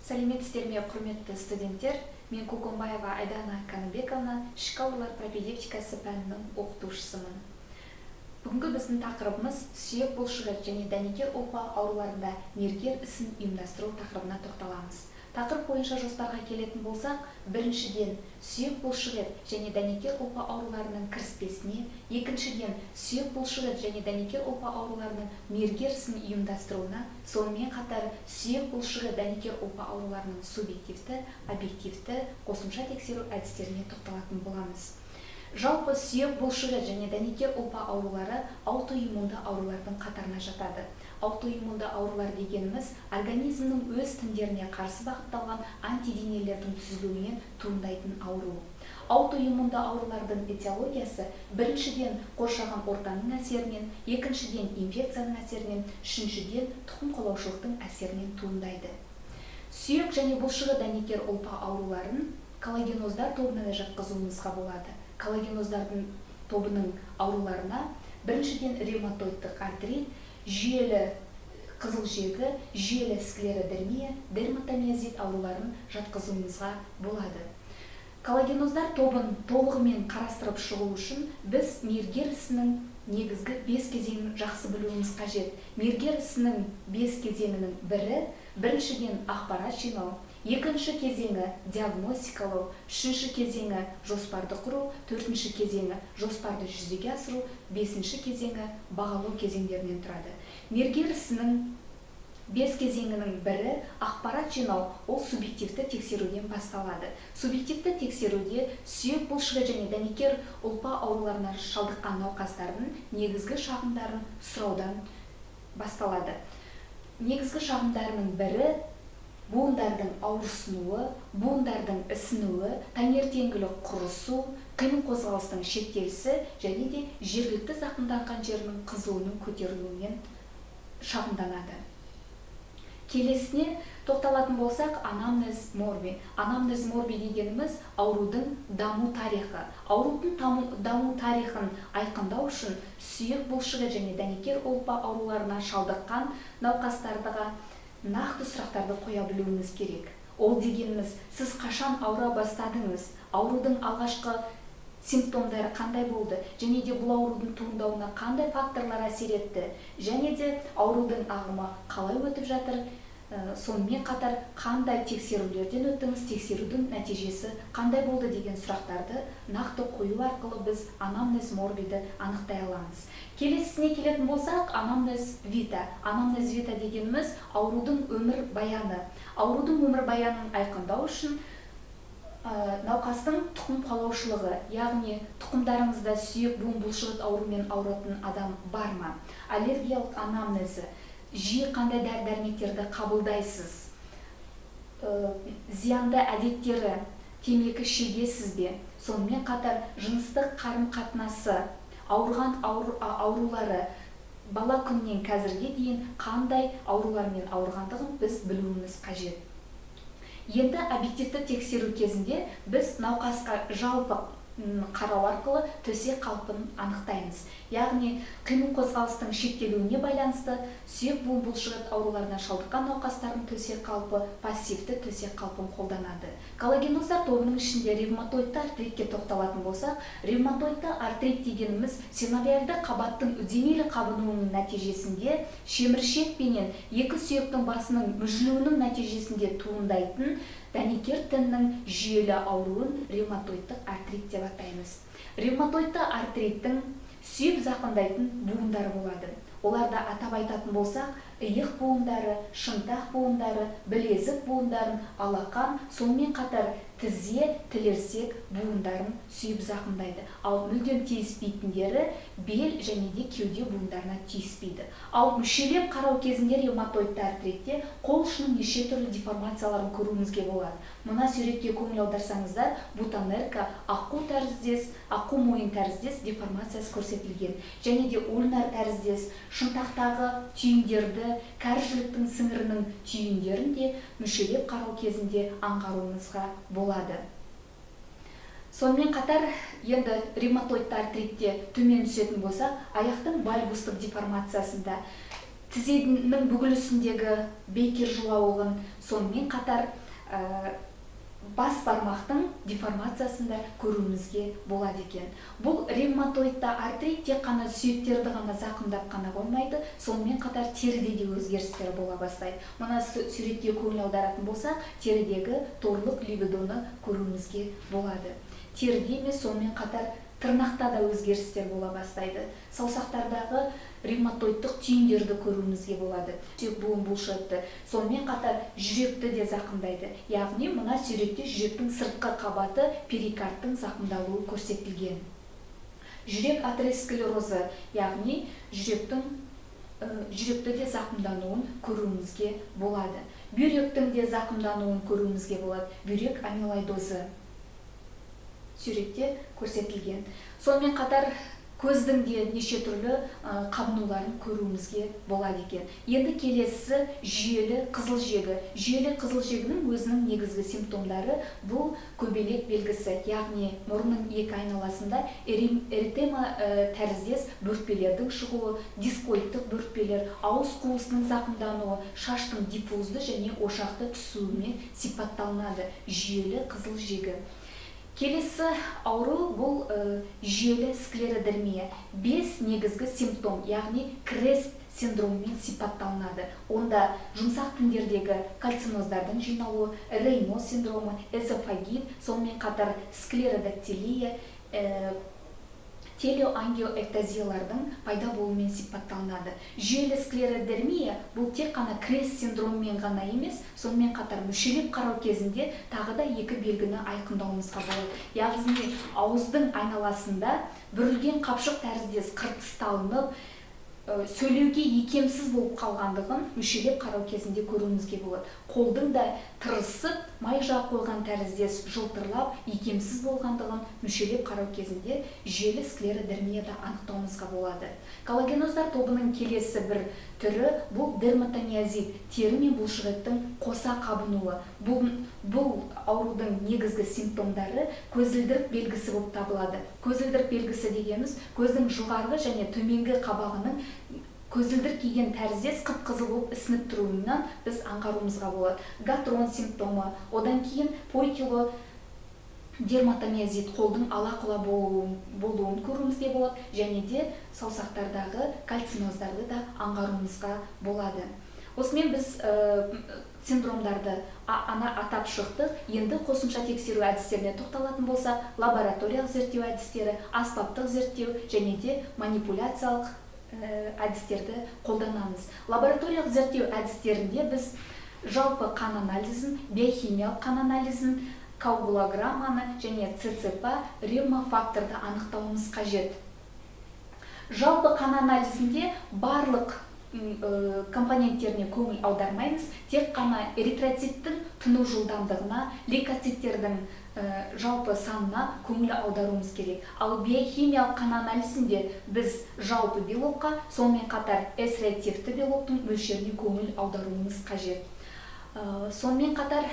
Сәлеметсіздер ме, құрметті студенттер? Мен Кукумбаева Айдана Каныбековна, ішкі аурулар пропедевтикасы пәнінің оқытушысымын. Бүгінгі біздің тақырыбымыз сүйек бұлшығы және дәнекер ұлпа ауруларында мергер ісін ұйымдастыру тақырыбына тоқталамыз. Тақырып бойынша жоспарға келетін болсақ, біріншіден сүйек бұлшығы және дәнекер ұлпа ауруларының кіріспесіне, екіншіден сүйек бұлшығы және дәнекер ұлпа ауруларының мергер ісін ұйымдастыруына, сонымен қатар сүйек бұлшығы дәнекер ұлпа ауруларының субъективті, объективті қосымша тексеру әдістеріне тоқталатын боламыз. Жалпы сүйек бұлшығы және дәнекер ұлпа аурулары аутоиммунды аурулардың қатарына жатады. Аутоиммунды аурулар дегеніміз организмнің өз тіндеріне қарсы бағытталған антиденелердің түзілуінен туындайтын ауру. Аутоиммунды аурулардың этиологиясы біріншіден қоршаған ортаның әсерінен, екіншіден инфекцияның әсерінен, үшіншіден тұқым қуалаушылықтың әсерінен туындайды. Сүйек және бұлшығы дәнекер ұлпа ауруларын коллагеноздар тобына да жатқызуымызға болады. Коллагеноздардың тобының ауруларына біріншіден ревматоидтық артрит, жүйелі қызыл жегі, жүйелі склеродермия, дерматомиозит ауруларын жатқызуымызға болады. Коллагеноздар тобын толығымен қарастырып шығу үшін біз мергер ісінің негізгі 5 кезеңін жақсы білуіміз қажет. Мергер ісінің 5 кезеңінің біріншіден ақпарат жинау, екінші кезеңі диагностикалау, үшінші кезеңі жоспарды құру, төртінші кезеңі жоспарды жүзеге асыру, бесінші кезеңі бағалау кезеңдерінен тұрады. Мергер ісінің 5 кезеңінің бірі ақпарат жинау, ол субъективті тексеруден басталады. Субъективті тексеруде сүйек бұлшығы және дәнекер ұлпа ауруларына шалдыққан науқастардың негізгі шағымдарын сұраудан басталады. Негізгі шағымдарының бірі буындардың ауырсынуы, буындардың ісінуі, таңертеңгілік құрысу, қимыл қозғалыстың шектелісі және де жергілікті зақымданған жерінің қызуының көтерілуінен шағымданады. Келесіне тоқталатын болсақ, анамнез морби. Анамнез морби дегеніміз аурудың даму тарихы. Аурудың даму тарихын айқындау үшін сүйек бұлшығы және дәнекер ұлпа ауруларына шалдыққан науқастарға нақты сұрақтарды қоя білуіңіз керек. Ол дегеніміз, сіз қашан ауыра бастадыңыз? Аурудың алғашқы симптомдары қандай болды? Және де бұл аурудың туындауына қандай факторлар әсер етті? Және де аурудың ағымы қалай өтіп жатыр? Сонымен қатар қандай тексерулерден өттіңіз, тексерудің нәтижесі қандай болды деген сұрақтарды нақты қою арқылы біз анамнез морбиді анықтай аламыз. Келесіне келетін болсақ, анамнез вита. Анамнез вита дегеніміз аурудың өмір баяны. Аурудың өмір баянын айқындау үшін науқастың тұқым қуалаушылығы, яғни тұқымдарыңызда сүйек буын бұлшығы ауруымен ауыратын адам бар ма? Аллергиялық анамнезі, жиі қандай дәрі-дәрмектерді қабылдайсыз? Зиянды әдеттері, темекі шегесіз бе? Сонымен қатар жыныстық қарым-қатынасы, ауырған аурулары бала күннен қазірге дейін қандай аурулармен ауырғандығын біз білуіміз қажет. Енді объективті тексеру кезінде біз науқасқа жалпы қарау арқылы төсек қалпын анықтаймыз. Яғни қимыл қозғалыстың шектелуіне байланысты сүйек буын бұлшығы ауруларына шалдыққан науқастардың төсек қалпы пассивті төсек қалпын қолданады. Коллагеноздар тобының ішінде ревматоидты артритке тоқталатын болсақ, ревматоидты артрит дегеніміз синовиальды қабаттың үдемелі қабынуының нәтижесінде шеміршек пенен екі сүйектің басының мүжілуінің нәтижесінде туындайтын дәнекер тінінің жүйелі ауруын ревматоидтық артрит деп атаймыз. Ревматоидты артриттің сүйек зақымдайтын буындары болады. Оларда атап айтатын болсақ, иық буындары, шынтақ буындары, білезік буындарын, алақан, сонымен қатар тізе, тілерсек буындарын сүйіп зақымдайды. Ал мүлдем тиіспейтіндері бел және де кеуде буындарына тиіспейді. Ал мүшелеп қарау кезінде ревматоидты артритте қол ұшының неше түрлі деформацияларын көруіңізге болады. Мына суретке көңіл аударсаңыздар, бутонерка, аққу тәріздес, аққу мойын тәріздес деформациясы көрсетілген. Және де ульнар тәріздес, шынтақтағы түйіндерді, кәржіліктің сіңірінің түйіндерін де мүшелеп қарау кезінде аңғаруыңызға болады. Сонымен қатар, енді ревматоидты артритте төмен түсетін болса, аяқтың бальбустық деформациясында тізенің бүгілісіндегі бейкер жылауығын, сонымен қатар бас бармақтың деформациясында көруімізге болады екен. Бұл ревматоидты артрит тек қана сүйектерді ғана зақымдап қана қоймайды, сонымен қатар теріде де өзгерістер бола бастайды. Мына суретке көңіл аударатын болсақ, терідегі торлық либидоны көруімізге болады. Теріде емес, сонымен қатар тырнақта да өзгерістер бола бастайды. Саусақтардағы ревматоидтық түйіндерді көруімізге болады. Сүйек буын бұлшықетті, сонымен қатар жүректі де зақымдайды. Яғни мына суретте жүректің сыртқы қабаты перикардтың зақымдалуы көрсетілген. Жүрек атеросклерозы, яғни жүректі де зақымдануын көруімізге болады. Бүйректің де зақымдануын көруімізге болады. Бүйрек амилоидозы суретте көрсетілген. Сонымен қатар көздің де неше түрлі қабынуларын көруімізге болады екен. Енді келесі жүйелі қызыл жегі. Жүйелі қызыл жегінің өзінің негізгі симптомдары бұл көбелек белгісі, яғни мұрынның екі айналасында эритема тәріздес бөртпелердің шығуы, дискоидтық бөртпелер, ауыз қуысының зақымдануы, шаштың диффузды және ошақты түсуімен сипатталынады жүйелі қызыл жегі. Келесі ауру бұл жүйелі склеродермия. 5 негізгі симптом, яғни крест синдромымен сипатталынады. Онда жұмсақ тіндердегі кальциноздардың жиналуы, Рейно синдромы, эзофагит, сонымен қатар склеродактилия, телеоангиоэктазиялардың пайда болуымен сипатталынады. Жүйелі склеродермия бұл тек қана крест синдромымен ғана емес, сонымен қатар мүшелеп қарау кезінде тағы да екі белгіні айқындауымызға болады. Яғни ауыздың айналасында бүрілген қапшық тәріздес қыртысталынып, сөйлеуге икемсіз болып қалғандығын мүшелеп қарау кезінде көруімізге болады. Қолдың да тырысып, май жақ қойған тәріздес жылтырлап, икемсіз болғандығын мүшелеп қарау кезінде жүйелі склеродермияда анықтауымызға болады. Коллагеноздар тобының келесі бір түрі бұл дерматомиозит, тері мен бұлшықеттің қоса қабынуы. Бұл аурудың негізгі симптомдары көзілдірік белгісі болып табылады. Көзілдірік белгісі дегеніміз көздің жоғарғы және төменгі қабағының көзілдірік киген тәріздес қып-қызыл болып ісініп тұруынан біз аңғаруымызға болады. Гатрон симптомы, одан кейін пойтило дерматомиозит, қолдың ала-құла болуын көруімізге болады, және де саусақтардағы кальциноздарды да аңғаруымызға болады. Осымен біз синдромдарды атап шықтық. Енді қосымша тексеру әдістеріне тоқталатын болса, лабораториялық зерттеу әдістері, аспаптық зерттеу және де манипуляциялық әдістерді қолданамыз. Лабораториялық зерттеу әдістерінде біз жалпы қан анализін, биохимиялық қан анализін, коагулограмманы және ЦЦП ревмофакторды анықтауымыз қажет. Жалпы қан анализінде барлық компоненттеріне көңіл аудармаймыз, тек қана эритроциттің тұну жылдамдығына, лейкоциттердің жалпы санына көңіл аударуымыз керек. Ал биохимиялық қан анализінде біз жалпы белокқа, сонымен қатар S-реактивті белоктың мөлшеріне көңіл аударуымыз қажет. Сонымен қатар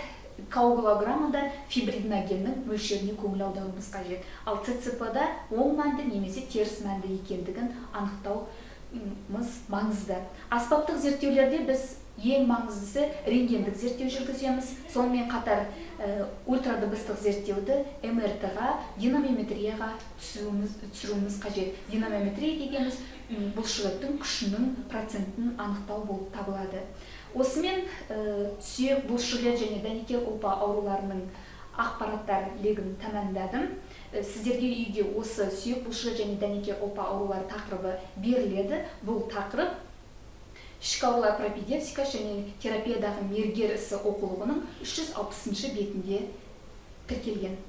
коагулограммада фибриногеннің мөлшеріне көңіл аударуымыз қажет. Ал ЦЦП-да оң мәнді немесе теріс мәнді екендігін анықтауымыз маңызды. Аспаптық зерттеулерде біз ең маңыздысы рентгендік зерттеу жүргіземіз. Сонымен қатар ультрадыбыстық зерттеуді МРТ-ға, динамометрияға түсіруіміз қажет. Динамометрия дегеніміз бұлшықеттің күшінің процентін анықтау болып табылады. Осымен сүйек, бұлшықет және дәнекер ұлпа ауруларының ақпараттар легін тәмамдадым. Сіздерге үйде осы сүйек, бұлшықет және дәнекер ұлпа аурулары тақырыбы беріледі. Бұл тақырып ішкі аурулар пропедевтика және терапиядағы мергер ісі оқулығының 360 бетінде тіркелген.